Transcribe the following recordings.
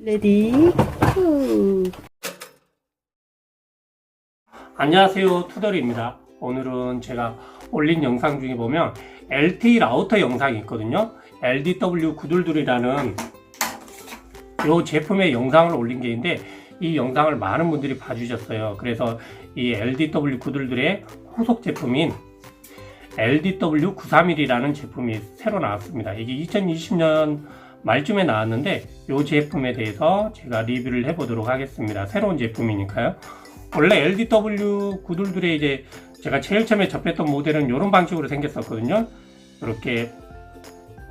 레디 후. 안녕하세요, 투덜이입니다. 오늘은 제가 올린 영상 중에 보면 LTE 라우터 영상이 있거든요. LDW922이라는 이 제품의 영상을 올린 게 있는데 이 영상을 많은 분들이 봐주셨어요. 그래서 이 LDW922의 후속 제품인 LDW931이라는 제품이 새로 나왔습니다. 이게 2020년 말쯤에 나왔는데 이 제품에 대해서 제가 리뷰를 해보도록 하겠습니다. 새로운 제품이니까요. 원래 LDW922의 이제 제가 제일 처음에 접했던 모델은 이런 방식으로 생겼었거든요. 이렇게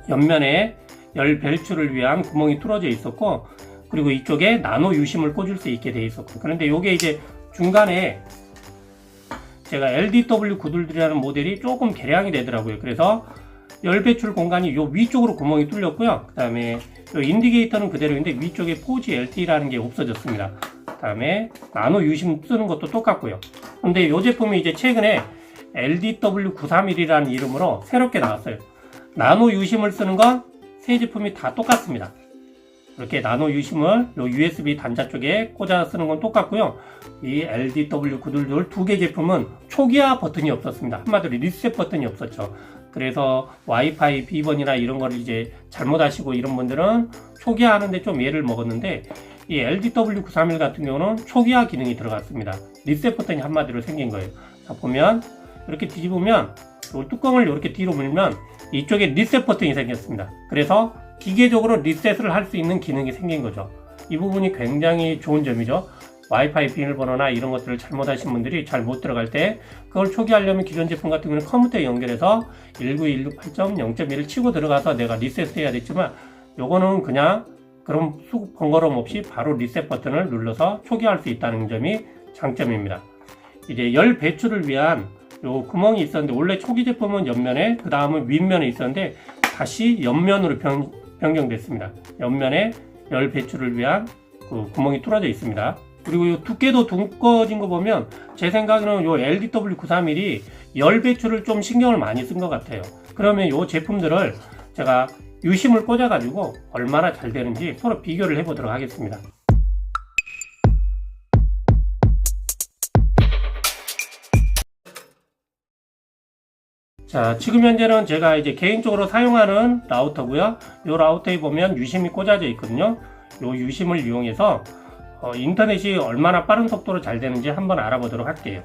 옆면에 열 배출을 위한 구멍이 뚫어져 있었고, 그리고 이쪽에 나노 유심을 꽂을 수 있게 돼 있었고, 그런데 이게 이제 중간에 제가 LDW922라는 모델이 조금 개량이 되더라고요. 그래서 열 배출 공간이 요 위쪽으로 구멍이 뚫렸고요. 그 다음에 요 인디게이터는 그대로인데 위쪽에 4G LTE라는 게 없어졌습니다. 그 다음에 나노 유심 쓰는 것도 똑같고요. 근데 이 제품이 이제 최근에 LDW931이라는 이름으로 새롭게 나왔어요. 나노 유심을 쓰는 건 세 제품이 다 똑같습니다. 이렇게 나노 유심을 요 USB 단자 쪽에 꽂아 쓰는 건 똑같고요. 이 LDW922 두 개 제품은 초기화 버튼이 없었습니다. 한마디로 리셋 버튼이 없었죠. 그래서 와이파이 비번이나 이런 걸 이제 잘못하시고 이런 분들은 초기화 하는데 좀 애를 먹었는데, 이 LDW931 같은 경우는 초기화 기능이 들어갔습니다. 리셋 버튼이 한마디로 생긴 거예요. 자, 보면 이렇게 뒤집으면 이 뚜껑을 이렇게 뒤로 밀면 이쪽에 리셋 버튼이 생겼습니다. 그래서 기계적으로 리셋을 할 수 있는 기능이 생긴 거죠. 이 부분이 굉장히 좋은 점이죠. 와이파이 비밀번호나 이런 것들을 잘못하신 분들이 잘 못 들어갈 때 그걸 초기화하려면 기존 제품 같은 경우는 컴퓨터에 연결해서 19168.0.1을 치고 들어가서 내가 리셋해야 됐지만, 요거는 그냥 그런 번거로움 없이 바로 리셋 버튼을 눌러서 초기화할 수 있다는 점이 장점입니다. 이제 열 배출을 위한 요 구멍이 있었는데, 원래 초기 제품은 옆면에, 그 다음은 윗면에 있었는데 다시 옆면으로 변경됐습니다. 옆면에 열 배출을 위한 그 구멍이 뚫어져 있습니다. 그리고 이 두께도 두꺼워진 거 보면 제 생각에는 이 LDW931이 열 배출을 좀 신경을 많이 쓴 것 같아요. 그러면 이 제품들을 제가 유심을 꽂아 가지고 얼마나 잘 되는지 서로 비교를 해 보도록 하겠습니다. 자, 지금 현재는 제가 이제 개인적으로 사용하는 라우터고요. 이 라우터에 보면 유심이 꽂아져 있거든요. 이 유심을 이용해서 인터넷이 얼마나 빠른 속도로 잘 되는지 한번 알아보도록 할게요.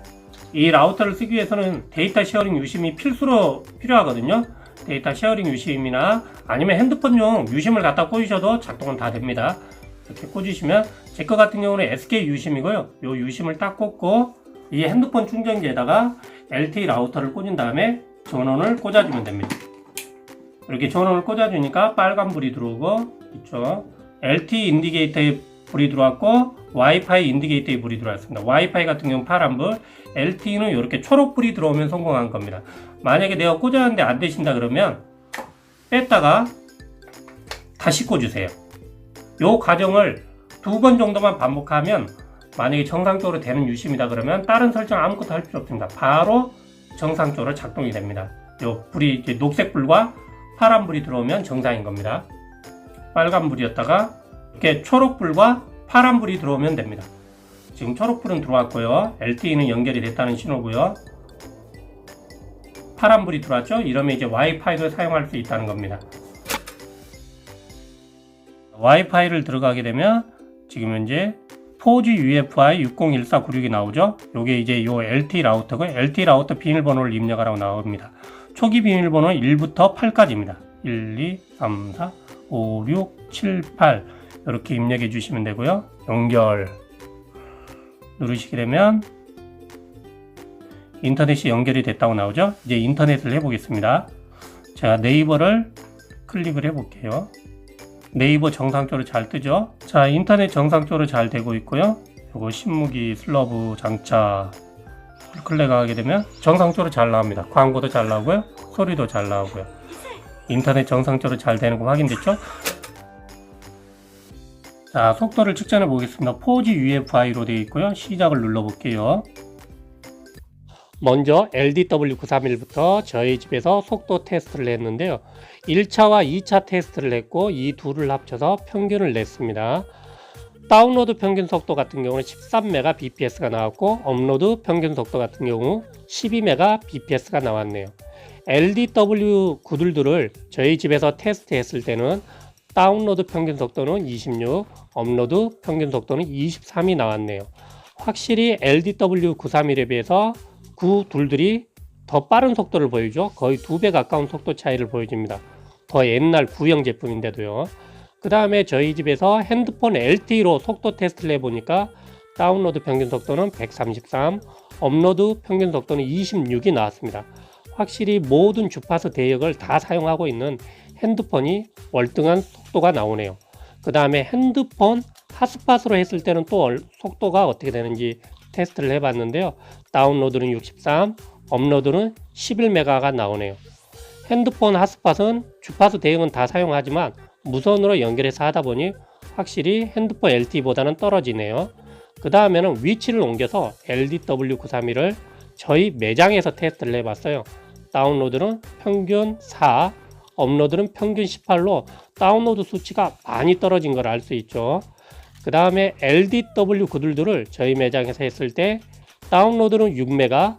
이 라우터를 쓰기 위해서는 데이터 쉐어링 유심이 필수로 필요하거든요. 데이터 쉐어링 유심이나 아니면 핸드폰용 유심을 갖다 꽂으셔도 작동은 다 됩니다. 이렇게 꽂으시면, 제 거 같은 경우는 SK 유심이고요. 이 유심을 딱 꽂고 이 핸드폰 충전기에다가 LTE 라우터를 꽂은 다음에 전원을 꽂아주면 됩니다. 이렇게 전원을 꽂아주니까 빨간불이 들어오고, 이쪽 LTE 인디게이터에 불이 들어왔고 와이파이 인디게이터에 불이 들어왔습니다. 와이파이 같은 경우는 파란불, LTE는 이렇게 초록불이 들어오면 성공한 겁니다. 만약에 내가 꽂았는데 안 되신다 그러면 뺐다가 다시 꽂으세요. 이 과정을 2번 정도만 반복하면, 만약에 정상적으로 되는 유심이다 그러면 다른 설정 아무것도 할 필요 없습니다. 바로 정상적으로 작동이 됩니다. 요 불이 이제 녹색불과 파란불이 들어오면 정상인 겁니다. 빨간불이었다가 이렇게 초록불과 파란불이 들어오면 됩니다. 지금 초록불은 들어왔고요. LTE는 연결이 됐다는 신호고요. 파란불이 들어왔죠? 이러면 이제 와이파이를 사용할 수 있다는 겁니다. 와이파이를 들어가게 되면 지금 현재 4G UFI 601496이 나오죠. 요게 이제 요 LTE 라우터고, LTE 라우터 비밀번호를 입력하라고 나옵니다. 초기 비밀번호는 1부터 8까지입니다. 1, 2, 3, 4, 5, 6, 7, 8 이렇게 입력해 주시면 되고요. 연결 누르시게 되면 인터넷이 연결이 됐다고 나오죠. 이제 인터넷을 해보겠습니다. 제가 네이버를 클릭을 해볼게요. 네이버 정상적으로 잘 뜨죠. 자, 인터넷 정상적으로 잘 되고 있고요. 요거 신무기 슬러브 장착 클릭하게 되면 정상적으로 잘 나옵니다. 광고도 잘 나오고요. 소리도 잘 나오고요. 인터넷 정상적으로 잘 되는 거 확인됐죠? 자, 속도를 측정해 보겠습니다. 4G UFI로 되어 있고요. 시작을 눌러 볼게요. 먼저 LDW931부터 저희 집에서 속도 테스트를 했는데요. 1차와 2차 테스트를 했고 이 둘을 합쳐서 평균을 냈습니다. 다운로드 평균 속도 같은 경우는 13Mbps가 나왔고 업로드 평균 속도 같은 경우 12Mbps가 나왔네요. LDW 구들들을 저희 집에서 테스트했을 때는 다운로드 평균 속도는 26, 업로드 평균 속도는 23이 나왔네요. 확실히 LDW931에 비해서 구둘들이 더 빠른 속도를 보여주죠. 거의 2배 가까운 속도 차이를 보여줍니다. 더 옛날 구형 제품인데도요. 그 다음에 저희 집에서 핸드폰 LTE로 속도 테스트를 해보니까 다운로드 평균 속도는 133, 업로드 평균 속도는 26이 나왔습니다. 확실히 모든 주파수 대역을 다 사용하고 있는 핸드폰이 월등한 속도가 나오네요. 그 다음에 핸드폰 핫스팟으로 했을 때는 또 속도가 어떻게 되는지 테스트를 해봤는데요. 다운로드는 63, 업로드는 11메가가 나오네요. 핸드폰 핫스팟은 주파수 대역은 다 사용하지만 무선으로 연결해서 하다 보니 확실히 핸드폰 LTE보다는 떨어지네요. 그 다음에는 위치를 옮겨서 LDW931을 저희 매장에서 테스트를 해봤어요. 다운로드는 평균 4, 업로드는 평균 18로 다운로드 수치가 많이 떨어진 걸 알 수 있죠. 그 다음에 LDW 구들들을 저희 매장에서 했을 때 다운로드는 6메가,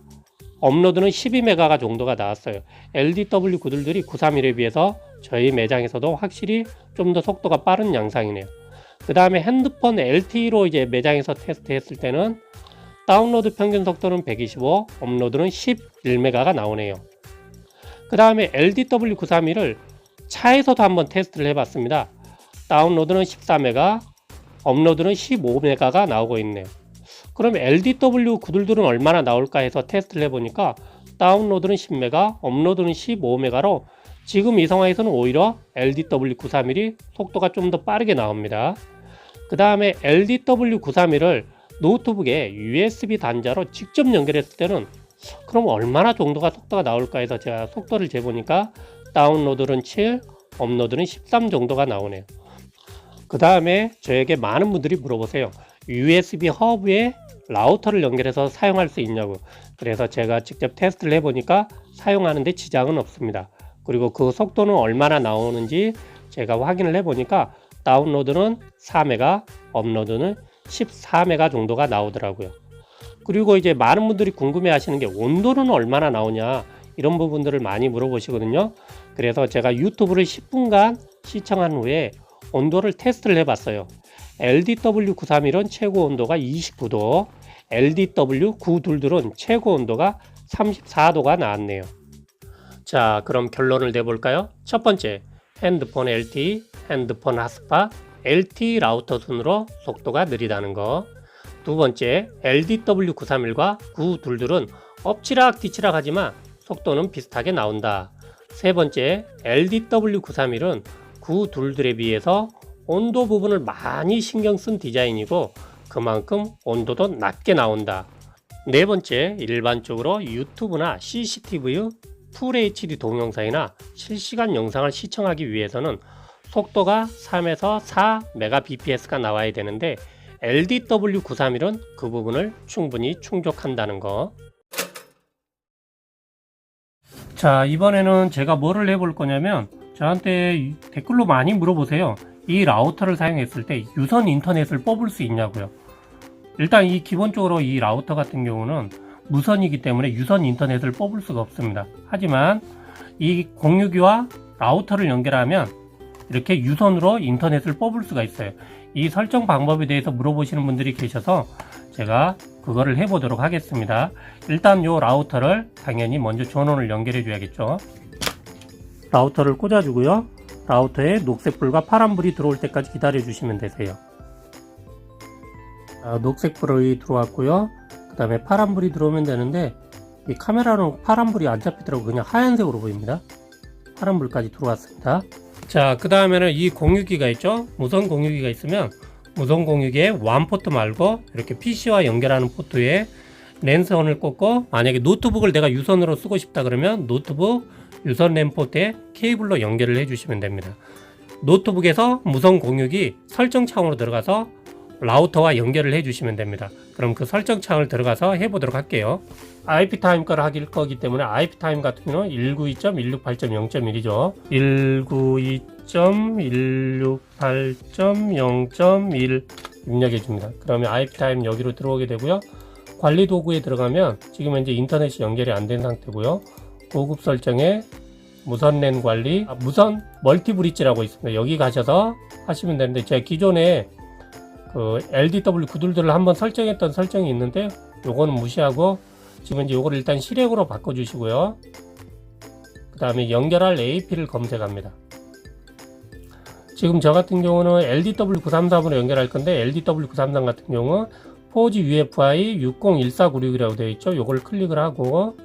업로드는 12메가가 정도가 나왔어요. LDW 구들들이 931에 비해서 저희 매장에서도 확실히 좀 더 속도가 빠른 양상이네요. 그 다음에 핸드폰 LTE로 이제 매장에서 테스트했을 때는 다운로드 평균 속도는 125, 업로드는 11메가가 나오네요. 그 다음에 LDW931을 차에서도 한번 테스트를 해봤습니다. 다운로드는 14메가, 업로드는 15메가가 나오고 있네요. 그럼 LDW 구들들은 얼마나 나올까 해서 테스트를 해보니까 다운로드는 10메가, 업로드는 15메가로 지금 이 상황에서는 오히려 LDW931이 속도가 좀 더 빠르게 나옵니다. 그 다음에 LDW931을 노트북에 USB 단자로 직접 연결했을 때는 그럼 얼마나 정도가 속도가 나올까 해서 제가 속도를 재보니까 다운로드는 7, 업로드는 13 정도가 나오네요. 그 다음에 저에게 많은 분들이 물어보세요. USB 허브에 라우터를 연결해서 사용할 수 있냐고. 그래서 제가 직접 테스트를 해보니까 사용하는데 지장은 없습니다. 그리고 그 속도는 얼마나 나오는지 제가 확인을 해보니까 다운로드는 4메가, 업로드는 14메가 정도가 나오더라고요. 그리고 이제 많은 분들이 궁금해 하시는 게 온도는 얼마나 나오냐, 이런 부분들을 많이 물어보시거든요. 그래서 제가 유튜브를 10분간 시청한 후에 온도를 테스트를 해봤어요. LDW931은 최고 온도가 29도, LDW922은 최고 온도가 34도가 나왔네요. 자, 그럼 결론을 내볼까요? 첫 번째, 핸드폰 LTE, 핸드폰 핫스팟, LTE 라우터 순으로 속도가 느리다는 거. 두 번째, LDW931과 922은 엎치락 뒤치락 하지만 속도는 비슷하게 나온다. 세 번째, LDW931은 922에 비해서 온도 부분을 많이 신경 쓴 디자인이고 그만큼 온도도 낮게 나온다. 네 번째, 일반적으로 유튜브나 CCTV, FHD 동영상이나 실시간 영상을 시청하기 위해서는 속도가 3에서 4Mbps가 나와야 되는데 LDW931은 그 부분을 충분히 충족한다는 거. 자, 이번에는 제가 뭐를 해볼 거냐면 저한테 댓글로 많이 물어보세요. 이 라우터를 사용했을 때 유선 인터넷을 뽑을 수 있냐고요. 일단 이 기본적으로 이 라우터 같은 경우는 무선이기 때문에 유선 인터넷을 뽑을 수가 없습니다. 하지만 이 공유기와 라우터를 연결하면 이렇게 유선으로 인터넷을 뽑을 수가 있어요. 이 설정 방법에 대해서 물어보시는 분들이 계셔서 제가 그거를 해보도록 하겠습니다. 일단 이 라우터를 당연히 먼저 전원을 연결해 줘야겠죠. 라우터를 꽂아주고요. 라우터에 녹색불과 파란불이 들어올 때까지 기다려 주시면 되세요. 녹색불이 들어왔고요. 그 다음에 파란불이 들어오면 되는데 이 카메라는 파란불이 안 잡히더라고요. 그냥 하얀색으로 보입니다. 파란불까지 들어왔습니다. 자, 그 다음에는 이 공유기가 있죠. 무선 공유기가 있으면 무선 공유기에 WAN 포트 말고 이렇게 PC와 연결하는 포트에 랜선을 꽂고, 만약에 노트북을 내가 유선으로 쓰고 싶다 그러면 노트북 유선 랜 포트에 케이블로 연결을 해 주시면 됩니다. 노트북에서 무선 공유기 설정 창으로 들어가서 라우터와 연결을 해 주시면 됩니다. 그럼 그 설정 창을 들어가서 해보도록 할게요. IP타임 거를 할 거기 때문에 IP타임 같은 경우는 192.168.0.1이죠. 192.168.0.1 입력해 줍니다. 그러면 IP 타임 여기로 들어오게 되고요. 관리 도구에 들어가면 지금 현재 인터넷이 연결이 안 된 상태고요. 고급 설정에 무선 랜 관리, 무선 멀티 브릿지라고 있습니다. 여기 가셔서 하시면 되는데, 제가 기존에 그 LDW 구들들을 한번 설정했던 설정이 있는데 요거는 무시하고 지금 이제 요거를 일단 실행으로 바꿔 주시고요. 그 다음에 연결할 AP를 검색합니다. 지금 저 같은 경우는 LDW933으로 연결할 건데, LDW933 같은 경우는 4G UFI 601496이라고 되어 있죠. 요걸 클릭을 하고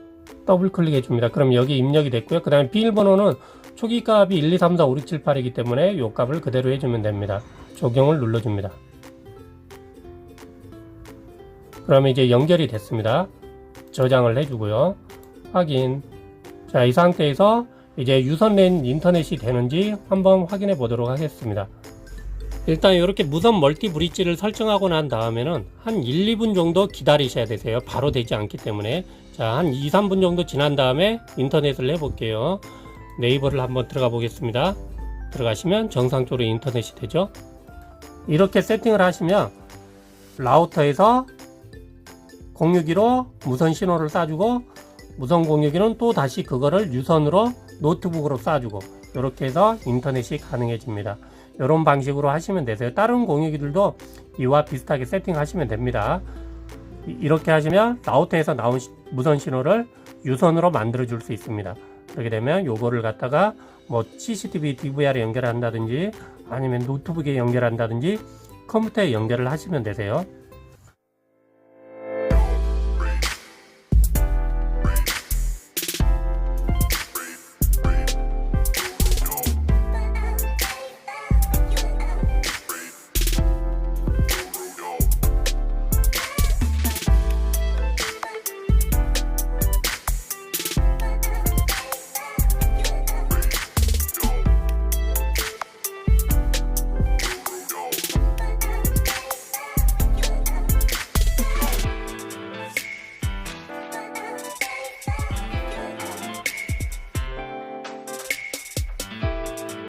더블 클릭해 줍니다. 그럼 여기 입력이 됐고요. 그 다음에 비밀번호는 초기 값이 123456778이기 때문에 요 값을 그대로 해주면 됩니다. 적용을 눌러줍니다. 그러면 이제 연결이 됐습니다. 저장을 해주고요. 확인. 자, 이 상태에서 이제 유선랜 인터넷이 되는지 한번 확인해 보도록 하겠습니다. 일단 이렇게 무선 멀티 브릿지를 설정하고 난 다음에는 한 1, 2분 정도 기다리셔야 되세요. 바로 되지 않기 때문에. 자, 한 2, 3분 정도 지난 다음에 인터넷을 해볼게요. 네이버를 한번 들어가 보겠습니다. 들어가시면 정상적으로 인터넷이 되죠. 이렇게 세팅을 하시면 라우터에서 공유기로 무선 신호를 쏴주고, 무선 공유기는 또 다시 그거를 유선으로 노트북으로 쏴주고, 이렇게 해서 인터넷이 가능해집니다. 이런 방식으로 하시면 되세요. 다른 공유기들도 이와 비슷하게 세팅하시면 됩니다. 이렇게 하시면 라우터에서 나온 무선 신호를 유선으로 만들어 줄 수 있습니다. 그렇게 되면 요거를 갖다가 뭐 CCTV, DVR에 연결한다든지 아니면 노트북에 연결한다든지 컴퓨터에 연결을 하시면 되세요.